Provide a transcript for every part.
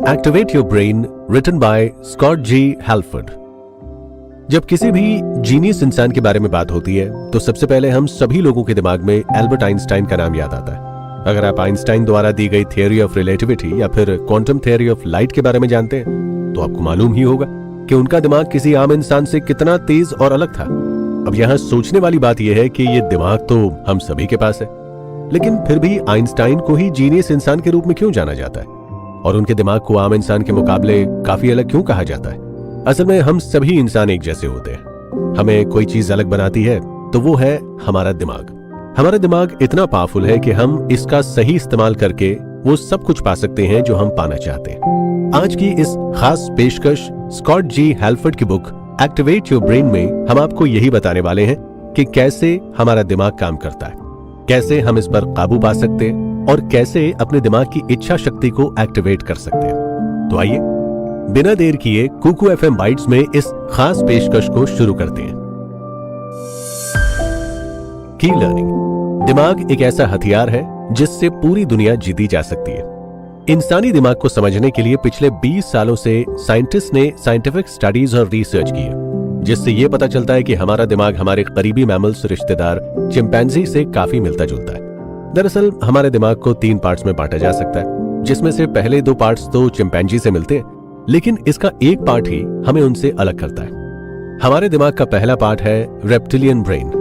Activate your brain, written by Scott G Halford. जब किसी भी जीनियस इंसान के बारे में बात होती है तो सबसे पहले हम सभी लोगों के दिमाग में एल्बर्ट आइंस्टाइन का नाम याद आता है। अगर आप आइंस्टाइन द्वारा दी गई थियरी ऑफ रिलेटिविटी या फिर क्वांटम थियरी ऑफ लाइट के बारे में जानते हैं तो आपको मालूम ही होगा कि उनका दिमाग किसी आम इंसान से कितना तेज और अलग था। अब यहाँ सोचने वाली बात यह है कि ये दिमाग तो हम सभी के पास है, लेकिन फिर भी आइंस्टाइन को ही जीनियस इंसान के रूप में क्यों जाना जाता है और उनके दिमाग को आम इंसान के मुकाबले काफी अलग क्यों कहा जाता है? असल में हम सभी इंसान एक जैसे होते हैं। हमें कोई चीज अलग बनाती है तो वो है हमारा दिमाग। हमारा दिमाग इतना पावरफुल है कि हम इसका सही इस्तेमाल करके वो सब कुछ पा सकते हैं जो हम पाना चाहते हैं। आज की इस खास पेशकश स्कॉट जी हैल्फर्ड की बुक एक्टिवेट योर ब्रेन में हम आपको यही बताने वाले हैं कि कैसे हमारा दिमाग काम करता है, कैसे हम इस पर काबू पा सकते हैं और कैसे अपने दिमाग की इच्छा शक्ति को एक्टिवेट कर सकते हैं। तो आइए बिना देर किए कुकू एफएम बाइट्स में इस खास पेशकश को शुरू करते हैं। की लर्निंग। दिमाग एक ऐसा हथियार है जिससे पूरी दुनिया जीती जा सकती है। इंसानी दिमाग को समझने के लिए पिछले 20 सालों से साइंटिस्ट ने साइंटिफिक स्टडीज और रिसर्च की है, जिससे यह पता चलता है कि हमारा दिमाग हमारे करीबी मैमल्स रिश्तेदार चिंपैंजी से काफी मिलता जुलता है। दरअसल हमारे दिमाग को 3 पार्ट्स में बांटा जा सकता है, जिसमें से पहले 2 पार्ट्स तो चिंपैंजी से मिलते हैं, लेकिन इसका एक पार्ट ही हमें उनसे अलग करता है। हमारे दिमाग का पहला पार्ट है रेप्टिलियन ब्रेन।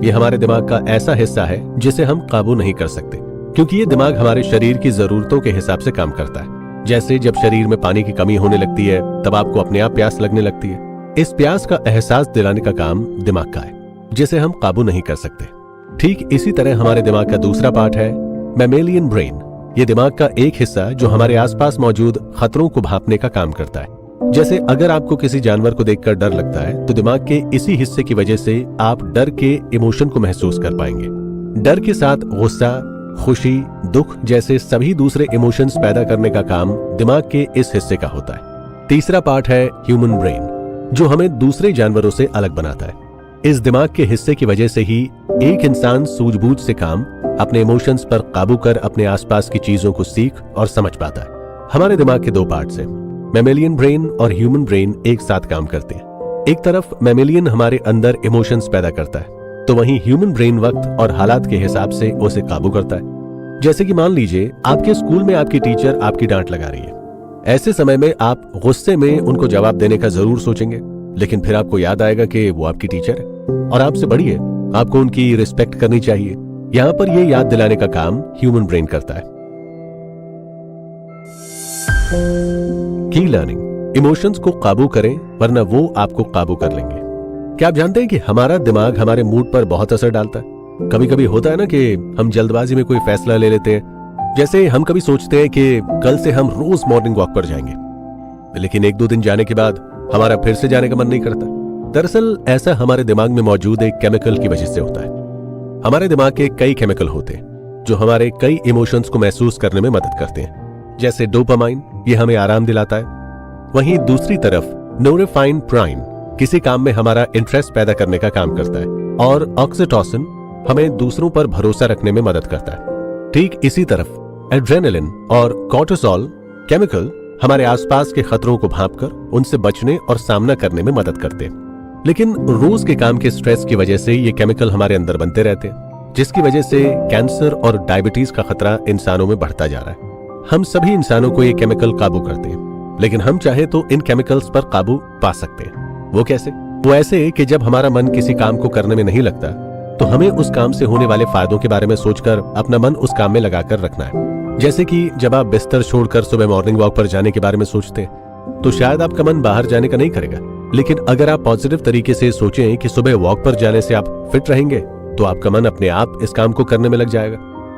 ये हमारे दिमाग का ऐसा हिस्सा है जिसे हम काबू नहीं कर सकते, क्योंकि ये दिमाग हमारे शरीर की जरूरतों के हिसाब से काम करता है। जैसे जब शरीर में पानी की कमी होने लगती है तब आपको अपने आप प्यास लगने लगती है। इस प्यास का एहसास दिलाने का काम दिमाग का है, जिसे हम काबू नहीं कर सकते। ठीक इसी तरह हमारे दिमाग का दूसरा पार्ट है मैमेलियन ब्रेन। ये दिमाग का एक हिस्सा जो हमारे आसपास मौजूद खतरों को भांपने का काम करता है। जैसे अगर आपको किसी जानवर को देखकर डर लगता है तो दिमाग के इसी हिस्से की वजह से आप डर के इमोशन को महसूस कर पाएंगे। डर के साथ गुस्सा, खुशी, दुख जैसे सभी दूसरे इमोशंस पैदा करने का काम दिमाग के इस हिस्से का होता है। तीसरा पार्ट है ह्यूमन ब्रेन, जो हमें दूसरे जानवरों से अलग बनाता है। इस दिमाग के हिस्से की वजह से ही एक इंसान सूझबूझ से काम, अपने इमोशंस पर काबू कर अपने आसपास की चीजों को सीख और समझ पाता है। हमारे दिमाग के 2 पार्ट्स हैं, मैमेलियन ब्रेन और ह्यूमन ब्रेन एक साथ काम करते हैं। एक तरफ मैमेलियन हमारे अंदर इमोशंस पैदा करता है, तो वहीं ह्यूमन ब्रेन वक्त और हालात के हिसाब से उसे काबू करता है। जैसे कि मान लीजिए आपके स्कूल में आपकी टीचर आपकी डांट लगा रही है। ऐसे समय में आप गुस्से में उनको जवाब देने का जरूर सोचेंगे, लेकिन फिर आपको याद आएगा कि वो आपकी टीचर है और आपसे बड़ी है, आपको उनकी रिस्पेक्ट करनी चाहिए। यहां पर यह याद दिलाने का काम ह्यूमन ब्रेन करता है। की लर्निंग। इमोशंस को काबू करें वरना वो आपको काबू कर लेंगे। क्या आप जानते हैं कि हमारा दिमाग हमारे मूड पर बहुत असर डालता है? कभी कभी होता है ना कि हम जल्दबाजी में कोई फैसला ले लेते हैं। जैसे हम कभी सोचते हैं कि कल से हम रोज मॉर्निंग वॉक पर जाएंगे, लेकिन 1-2 दिन जाने के बाद हमारा फिर से जाने का मन नहीं करता। दरअसल ऐसा हमारे दिमाग में मौजूद एक केमिकल की वजह से होता है। हमारे दिमाग के कई केमिकल होते हैं जो हमारे कई इमोशंस को महसूस करने में मदद करते हैं। जैसे डोपामाइन, ये हमें आराम दिलाता है। वहीं दूसरी तरफ नोरेफाइन किसी काम में हमारा इंटरेस्ट पैदा करने का काम करता है, और ऑक्सीटोसिन हमें दूसरों पर भरोसा रखने में मदद करता है। ठीक इसी तरफ एड्रेनलिन और कॉर्टिसोल केमिकल हमारे आसपास के खतरों को भांपकर उनसे बचने और सामना करने में मदद करते हैं। लेकिन रोज के काम के स्ट्रेस की वजह से ये केमिकल हमारे अंदर बनते रहते हैं, जिसकी वजह से कैंसर और डायबिटीज का खतरा इंसानों में बढ़ता जा रहा है। हम सभी इंसानों को ये केमिकल काबू करते हैं, लेकिन हम चाहे तो इन केमिकल्स पर काबू पा सकते हैं। वो कैसे? वो ऐसे कि जब हमारा मन किसी काम को करने में नहीं लगता तो हमें उस काम से होने वाले फायदों के बारे में सोचकर अपना मन उस काम में लगाकर रखना है। जैसे कि जब आप बिस्तर छोड़कर सुबह मॉर्निंग वॉक पर जाने के बारे में सोचते हैं तो शायद आपका मन बाहर जाने का नहीं करेगा, लेकिन अगर आप पॉजिटिव तरीके से सोचें कि सुबह वॉक पर जाने से आप फिट रहेंगे तो आपका मन अपने आप इस काम को करने में लग जाएगा।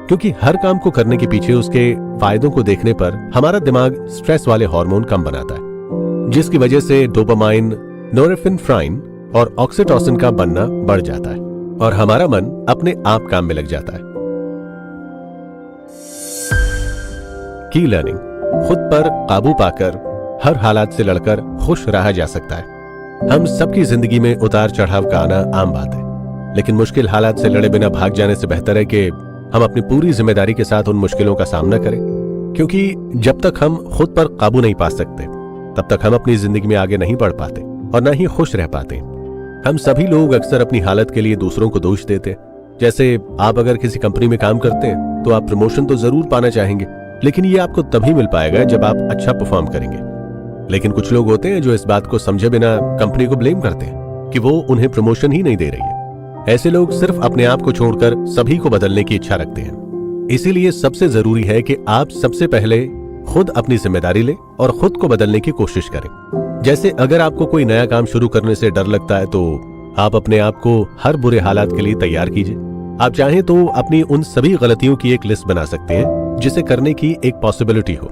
क्योंकि हर काम को करने के पीछे उसके फायदों को देखने पर हमारा दिमाग स्ट्रेस वाले हार्मोन कम बनाता है, जिसकी वजह से डोपामाइन, नोरेफिनेफ्राइन और ऑक्सीटोसिन का बनना बढ़ जाता है और हमारा मन अपने आप काम में लग जाता है। की लर्निंग। खुद पर काबू पाकर हर हालात से लड़कर खुश रहा जा सकता है। हम सबकी जिंदगी में उतार चढ़ाव का आना आम बात है, लेकिन मुश्किल हालात से लड़े बिना भाग जाने से बेहतर है कि हम अपनी पूरी जिम्मेदारी के साथ उन मुश्किलों का सामना करें। क्योंकि जब तक हम खुद पर काबू नहीं पा सकते तब तक हम अपनी जिंदगी में आगे नहीं बढ़ पाते और ना ही खुश रह पाते। हम सभी लोग अक्सर अपनी हालत के लिए दूसरों को दोष देते हैं। जैसे आप अगर किसी कंपनी में काम करते हैं तो आप प्रमोशन तो जरूर पाना चाहेंगे, लेकिन ये आपको तभी मिल पाएगा जब आप अच्छा परफॉर्म करेंगे। लेकिन कुछ लोग होते हैं जो इस बात को समझे बिना कंपनी को ब्लेम करते हैं कि वो उन्हें प्रमोशन ही नहीं दे रही है। ऐसे लोग सिर्फ अपने आप को छोड़कर सभी को बदलने की इच्छा रखते हैं। इसीलिए सबसे जरूरी है कि आप सबसे पहले खुद अपनी जिम्मेदारी लें और खुद को बदलने की कोशिश करें। जैसे अगर आपको कोई नया काम शुरू करने से डर लगता है तो आप अपने आप को हर बुरे हालात के लिए तैयार कीजिए। आप चाहें तो अपनी उन सभी गलतियों की एक लिस्ट बना सकते हैं जिसे करने की एक पॉसिबिलिटी हो,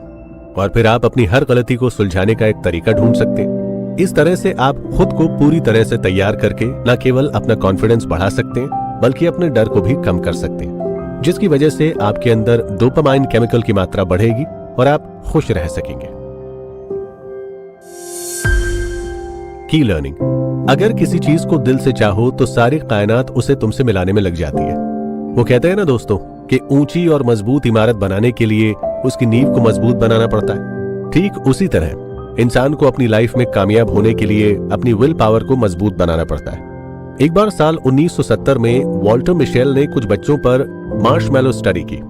और फिर आप अपनी हर गलती को सुलझाने का एक तरीका ढूंढ सकते हैं। इस तरह से आप खुद को पूरी तरह से तैयार करके न केवल अपना कॉन्फिडेंस बढ़ा सकते हैं बल्कि अपने डर को भी कम कर सकते हैं, जिसकी वजह से आपके अंदर डोपामाइन केमिकल की मात्रा बढ़ेगी और आप खुश रह सकेंगे। की लर्निंग। अगर किसी चीज को दिल से चाहो तो सारी कायनात उसे तुमसे मिलाने में लग जाती है। वो कहते हैं ना दोस्तों कि ऊंची और मजबूत इमारत बनाने के लिए उसकी नींव को मजबूत बनाना पड़ता है। ठीक उसी तरह इंसान को अपनी लाइफ में कामयाब होने के लिए अपनी विल पावर को मजबूत बनाना पड़ता है। एक बार साल 1970 में वॉल्टर मिशेल ने कुछ बच्चों पर मार्शमैलो स्टडी की।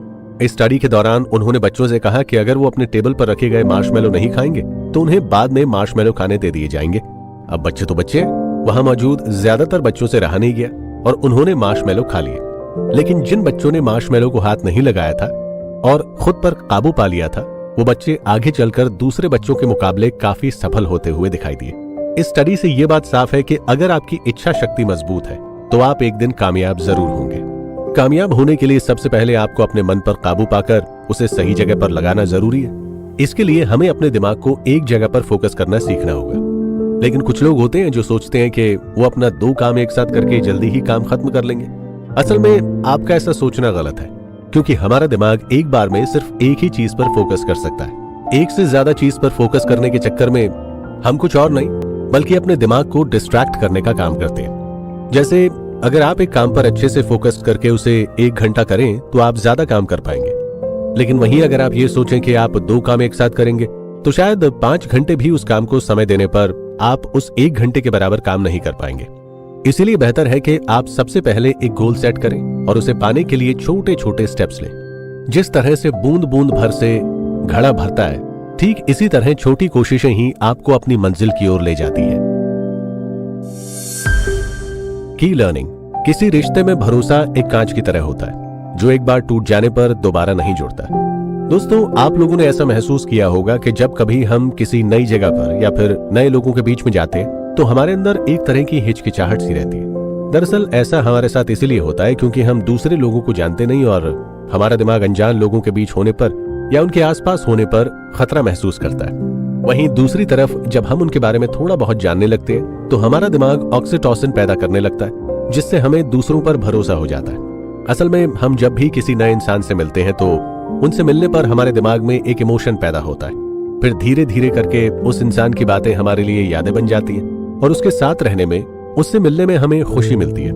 इस स्टडी के दौरान उन्होंने बच्चों से कहा कि अगर वो अपने टेबल पर रखे गए मार्शमैलो नहीं खाएंगे तो उन्हें बाद में मार्शमैलो खाने दे दिए जाएंगे। अब बच्चे तो बच्चे, वहां मौजूद ज्यादातर बच्चों से रहा नहीं गया और उन्होंने मार्शमैलो खा लिए। लेकिन जिन बच्चों ने मार्शमैलो को हाथ नहीं लगाया था और खुद पर काबू पा लिया था, वो बच्चे आगे चलकर दूसरे बच्चों के मुकाबले काफी सफल होते हुए दिखाई दिए। इस स्टडी से ये बात साफ है कि अगर आपकी इच्छा शक्ति मजबूत है तो आप एक दिन कामयाब जरूर होंगे। कामयाब होने के लिए सबसे पहले आपको अपने मन पर काबू पाकर उसे सही जगह पर लगाना जरूरी है। इसके लिए हमें अपने दिमाग को एक जगह पर फोकस करना सीखना होगा। लेकिन कुछ लोग होते हैं जो सोचते हैं कि वो अपना 2 काम एक साथ करके जल्दी ही काम खत्म कर लेंगे। असल में आपका ऐसा सोचना गलत है, क्योंकि हमारा दिमाग एक बार में सिर्फ एक ही चीज पर फोकस कर सकता है। एक से ज्यादा चीज पर फोकस करने के चक्कर में हम कुछ और नहीं बल्कि अपने दिमाग को डिस्ट्रैक्ट करने का काम करते हैं। जैसे अगर आप एक काम पर अच्छे से फोकस करके उसे 1 घंटा करें तो आप ज्यादा काम कर पाएंगे। लेकिन वहीं अगर आप ये सोचें कि आप 2 काम एक साथ करेंगे तो शायद 5 घंटे भी उस काम को समय देने पर आप उस 1 घंटे के बराबर काम नहीं कर पाएंगे। इसीलिए बेहतर है कि आप सबसे पहले एक गोल सेट करें और उसे पाने के लिए छोटे छोटे स्टेप्स लें। जिस तरह से बूंद बूंद भर से घड़ा भरता है, ठीक इसी तरह छोटी कोशिशें ही आपको अपनी मंजिल की ओर ले जाती है। की लर्निंग। किसी रिश्ते में भरोसा एक कांच की तरह होता है जो एक बार टूट जाने पर दोबारा नहीं जुड़ता। दोस्तों, आप लोगों ने ऐसा महसूस किया होगा कि जब कभी हम किसी नई जगह पर या फिर नए लोगों के बीच में जाते हैं तो हमारे अंदर एक तरह की हिचकिचाहट सी रहती है। दरअसल ऐसा हमारे साथ इसलिए होता है क्योंकि हम दूसरे लोगों को जानते नहीं और हमारा दिमाग अनजान लोगों के बीच होने पर या उनके आसपास होने पर खतरा महसूस करता है। वहीं दूसरी तरफ जब हम उनके बारे में थोड़ा बहुत जानने लगते हैं तो हमारा दिमाग ऑक्सीटोसिन पैदा करने लगता है, जिससे हमें दूसरों पर भरोसा हो जाता है। असल में हम जब भी किसी नए इंसान से मिलते हैं तो उनसे मिलने पर हमारे दिमाग में एक इमोशन पैदा होता है। फिर धीरे धीरे करके उस इंसान की बातें हमारे लिए यादें बन जाती हैं और उसके साथ रहने में, उससे मिलने में हमें खुशी मिलती है।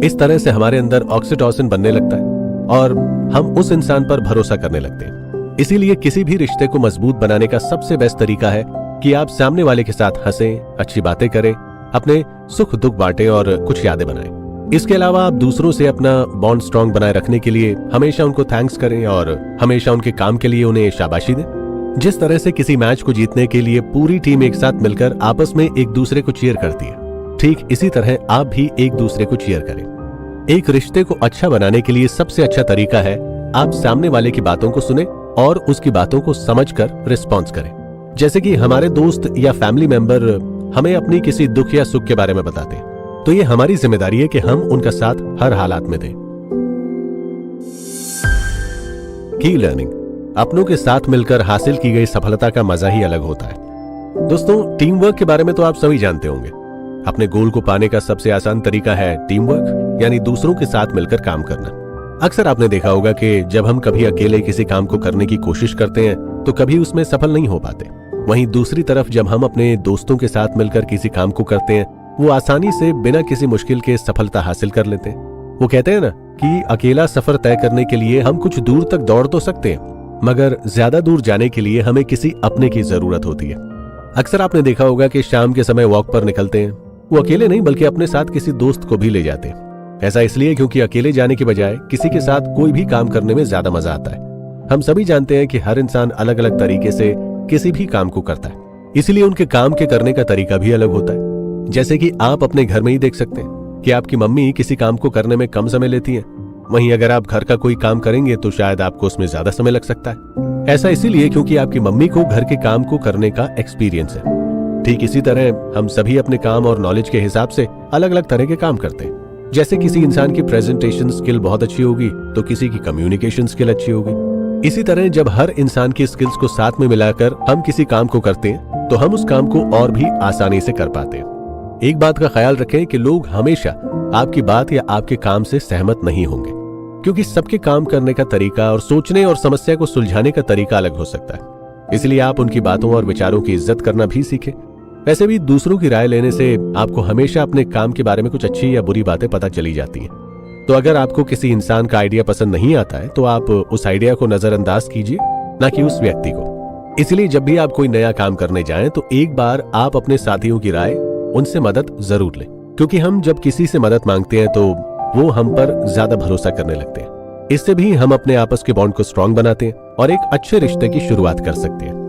इस तरह से हमारे अंदर ऑक्सीटोसिन बनने लगता है और हम उस इंसान पर भरोसा करने लगते हैं। इसीलिए किसी भी रिश्ते को मजबूत बनाने का सबसे बेस्ट तरीका है कि आप सामने वाले के साथ हंसें, अच्छी बातें करें, अपने सुख दुख बांटें और कुछ यादें बनाएं। इसके अलावा आप दूसरों से अपना बॉन्ड स्ट्रांग बनाए रखने के लिए हमेशा उनको थैंक्स करें और हमेशा उनके काम के लिए उन्हें शाबाशी दें। जिस तरह से किसी मैच को जीतने के लिए पूरी टीम एक साथ मिलकर आपस में एक दूसरे को चीयर करती है, ठीक इसी तरह आप भी एक दूसरे को चीयर करें। एक रिश्ते को अच्छा बनाने के लिए सबसे अच्छा तरीका है आप सामने वाले की बातों को सुने और उसकी बातों को समझकर रिस्पॉन्स करें। जैसे कि हमारे दोस्त या फैमिली मेंबर हमें अपनी किसी दुख या सुख के बारे में बताते हैं तो ये हमारी जिम्मेदारी है कि हम उनका साथ हर हालात में दें। की लर्निंग। अपनों के साथ मिलकर हासिल की गई सफलता का मजा ही अलग होता है। दोस्तों, टीम वर्क के बारे में तो आप सभी जानते होंगे। अपने गोल को पाने का सबसे आसान तरीका है टीम वर्क, यानी दूसरों के साथ मिलकर काम करना। अक्सर आपने देखा होगा कि जब हम कभी अकेले किसी काम को करने की कोशिश करते हैं तो कभी उसमें सफल नहीं हो पाते। वहीं दूसरी तरफ जब हम अपने दोस्तों के साथ मिलकर किसी काम को करते हैं वो आसानी से बिना किसी मुश्किल के सफलता हासिल कर लेते हैं। वो कहते हैं ना कि अकेला सफर तय करने के लिए हम कुछ दूर तक दौड़ तो सकते हैं, मगर ज्यादा दूर जाने के लिए हमें किसी अपने की जरूरत होती है। अक्सर आपने देखा होगा कि शाम के समय वॉक पर निकलते हैं, वो अकेले नहीं बल्कि अपने साथ किसी दोस्त को भी ले जाते हैं। ऐसा इसलिए क्योंकि अकेले जाने के बजाय किसी के साथ कोई भी काम करने में ज्यादा मजा आता है। हम सभी जानते हैं कि हर इंसान अलग अलग तरीके से किसी भी काम को करता है, इसलिए उनके काम के करने का तरीका भी अलग होता है। जैसे कि आप अपने घर में ही देख सकते हैं कि आपकी मम्मी किसी काम को करने में कम समय लेती हैं, वहीं अगर आप घर का कोई काम करेंगे तो शायद आपको उसमें ज्यादा समय लग सकता है। ऐसा इसीलिए क्योंकि आपकी मम्मी को घर के काम को करने का एक्सपीरियंस है। ठीक इसी तरह हम सभी अपने काम और नॉलेज के हिसाब से अलग अलग तरह के काम करते हैं। जैसे किसी इंसान की प्रेजेंटेशन स्किल बहुत अच्छी होगी तो किसी की कम्युनिकेशन स्किल अच्छी होगी। इसी तरह जब हर इंसान की स्किल्स को साथ में मिलाकर हम किसी काम को करते हैं तो हम उस काम को और भी आसानी से कर पाते हैं। एक बात का ख्याल रखें कि लोग हमेशा आपकी बात या आपके काम से सहमत नहीं होंगे, क्योंकि सबके काम करने का तरीका और सोचने और समस्या को सुलझाने का तरीका अलग हो सकता है। इसलिए आप उनकी बातों और विचारों की इज्जत करना भी सीखें। वैसे भी दूसरों की राय लेने से आपको हमेशा अपने काम के बारे में कुछ अच्छी या बुरी बातें पता चली जाती हैं। तो अगर आपको किसी इंसान का आइडिया पसंद नहीं आता है तो आप उस आइडिया को नजरअंदाज कीजिए, ना कि उस व्यक्ति को। इसलिए जब भी आप कोई नया काम करने जाएं तो एक बार आप अपने साथियों की राय, उनसे मदद जरूर लें, क्योंकि हम जब किसी से मदद मांगते हैं तो वो हम पर ज्यादा भरोसा करने लगते हैं। इससे भी हम अपने आपस के बॉन्ड को स्ट्रांग बनाते हैं और एक अच्छे रिश्ते की शुरुआत कर सकते हैं।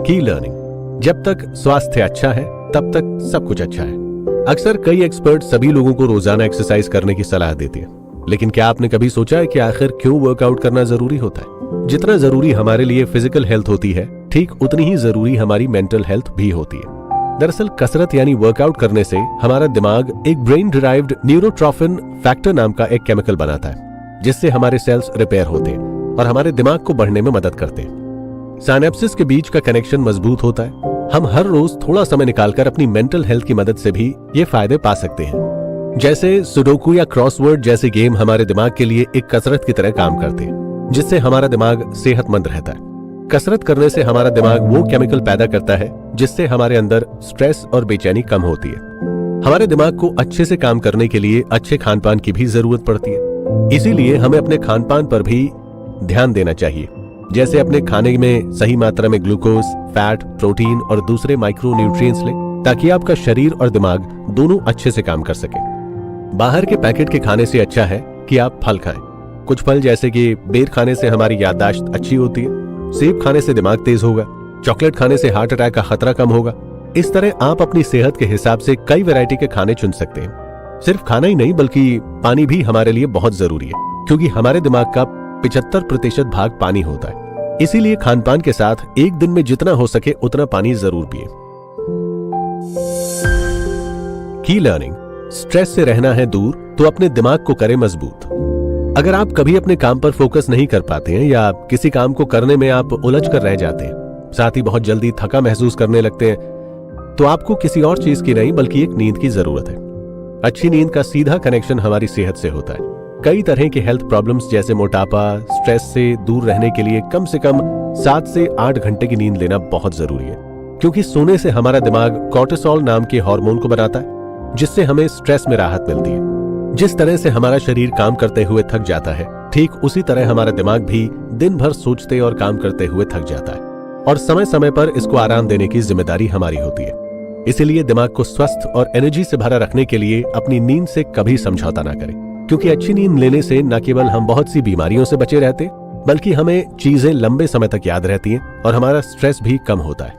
की लर्निंग, जब तक स्वास्थ्य अच्छा है तब तक सब कुछ अच्छा है। अक्सर कई एक्सपर्ट सभी लोगों को रोजाना एक्सरसाइज करने की सलाह देते हैं, लेकिन क्या आपने कभी सोचा है कि आखिर क्यों वर्कआउट करना जरूरी होता है? जितना जरूरी हमारे लिए फिजिकल हेल्थ होती है, ठीक उतनी ही जरूरी हमारी मेंटल हेल्थ भी होती है। दरअसल कसरत यानी वर्कआउट करने से हमारा दिमाग एक ब्रेन डिराइव्ड न्यूरोट्रोफिन फैक्टर नाम का एक केमिकल बनाता है, जिससे हमारे सेल्स रिपेयर होते हैं और हमारे दिमाग को बढ़ने में मदद करते हैं। साइनेप्सिस के बीच का कनेक्शन मजबूत होता है। हम हर रोज थोड़ा समय निकालकर अपनी मेंटल हेल्थ की मदद से भी ये फायदे पा सकते हैं। जैसे सुडोकू या क्रॉसवर्ड जैसे गेम हमारे दिमाग के लिए एक कसरत की तरह काम करते हैं, जिससे हमारा दिमाग सेहतमंद रहता है। कसरत करने से हमारा दिमाग वो केमिकल पैदा करता है जिससे हमारे अंदर स्ट्रेस और बेचैनी कम होती है। हमारे दिमाग को अच्छे से काम करने के लिए अच्छे खान पान की भी जरूरत पड़ती है, इसीलिए हमें अपने खान पान पर भी ध्यान देना चाहिए। जैसे अपने खाने में सही मात्रा में ग्लूकोज, फैट, प्रोटीन और दूसरे माइक्रो न्यूट्रिएंट्स लें, ताकि आपका शरीर और दिमाग दोनों अच्छे से काम कर सके। बाहर के पैकेट के खाने से अच्छा है कि आप फल खाएं। कुछ फल जैसे कि बेर खाने से हमारी याददाश्त अच्छी होती है, सेब खाने से दिमाग तेज होगा, चॉकलेट खाने से हार्ट अटैक का खतरा कम होगा। इस तरह आप अपनी सेहत के हिसाब से कई वैरायटी के खाने चुन सकते हैं। सिर्फ खाना ही नहीं बल्कि पानी भी हमारे लिए बहुत जरूरी है, क्योंकि हमारे दिमाग का 75% भाग पानी होता है। इसीलिए खान पान के साथ एक दिन में जितना हो सके उतना पानी जरूर पिए। की लर्निंग, स्ट्रेस से रहना है दूर तो अपने दिमाग को करें मजबूत। अगर आप कभी अपने काम पर फोकस नहीं कर पाते हैं या किसी काम को करने में आप उलझ कर रह जाते हैं, साथ ही बहुत जल्दी थका महसूस करने लगते हैं, तो आपको किसी और चीज की नहीं बल्कि एक नींद की जरूरत है। अच्छी नींद का सीधा कनेक्शन हमारी सेहत से होता है। कई तरह के हेल्थ प्रॉब्लम्स जैसे मोटापा, स्ट्रेस से दूर रहने के लिए कम से कम 7 से 8 घंटे की नींद लेना बहुत जरूरी है, क्योंकि सोने से हमारा दिमाग कोर्टिसोल नाम के हार्मोन को बनाता है, जिससे हमें स्ट्रेस में राहत मिलती है। जिस तरह से हमारा शरीर काम करते हुए थक जाता है, ठीक उसी तरह हमारा दिमाग भी दिन भर सोचते और काम करते हुए थक जाता है, और समय समय पर इसको आराम देने की जिम्मेदारी हमारी होती है। इसीलिए दिमाग को स्वस्थ और एनर्जी से भरा रखने के लिए अपनी नींद से कभी समझौता ना करें, क्योंकि अच्छी नींद लेने से न केवल हम बहुत सी बीमारियों से बचे रहते, बल्कि हमें चीजें लंबे समय तक याद रहती हैं और हमारा स्ट्रेस भी कम होता है।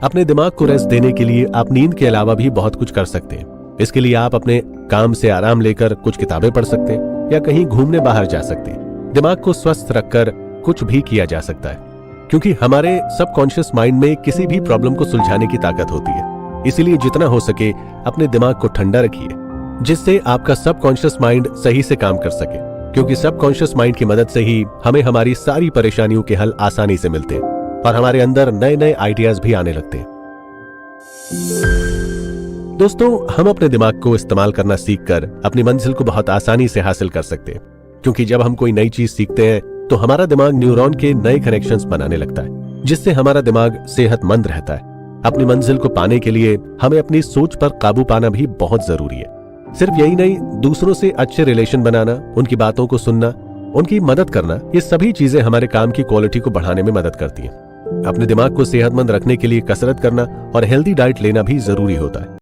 अपने दिमाग को रेस्ट देने के लिए आप नींद के अलावा भी बहुत कुछ कर सकते हैं। इसके लिए आप अपने काम से आराम लेकर कुछ किताबें पढ़ सकते हैं या कहीं घूमने बाहर जा सकते हैं। दिमाग को स्वस्थ रखकर कुछ भी किया जा सकता है, क्योंकि हमारे सबकॉन्शियस माइंड में किसी भी प्रॉब्लम को सुलझाने की ताकत होती है। इसीलिए जितना हो सके अपने दिमाग को ठंडा रखिए, जिससे आपका सबकॉन्शियस माइंड सही से काम कर सके, क्योंकि सबकॉन्शियस माइंड की मदद से ही हमें हमारी सारी परेशानियों के हल आसानी से मिलते हैं और हमारे अंदर नए नए आइडियाज भी आने लगते हैं। दोस्तों, हम अपने दिमाग को इस्तेमाल करना सीखकर अपनी मंजिल को बहुत आसानी से हासिल कर सकते हैं, क्योंकि जब हम कोई नई चीज सीखते हैं तो हमारा दिमाग न्यूरॉन के नए कनेक्शंस बनाने लगता है, जिससे हमारा दिमाग सेहतमंद रहता है। अपनी मंजिल को पाने के लिए हमें अपनी सोच पर काबू पाना भी बहुत जरूरी है। सिर्फ यही नहीं, दूसरों से अच्छे रिलेशन बनाना, उनकी बातों को सुनना, उनकी मदद करना, ये सभी चीजें हमारे काम की क्वालिटी को बढ़ाने में मदद करती हैं। अपने दिमाग को सेहतमंद रखने के लिए कसरत करना और हेल्दी डाइट लेना भी जरूरी होता है।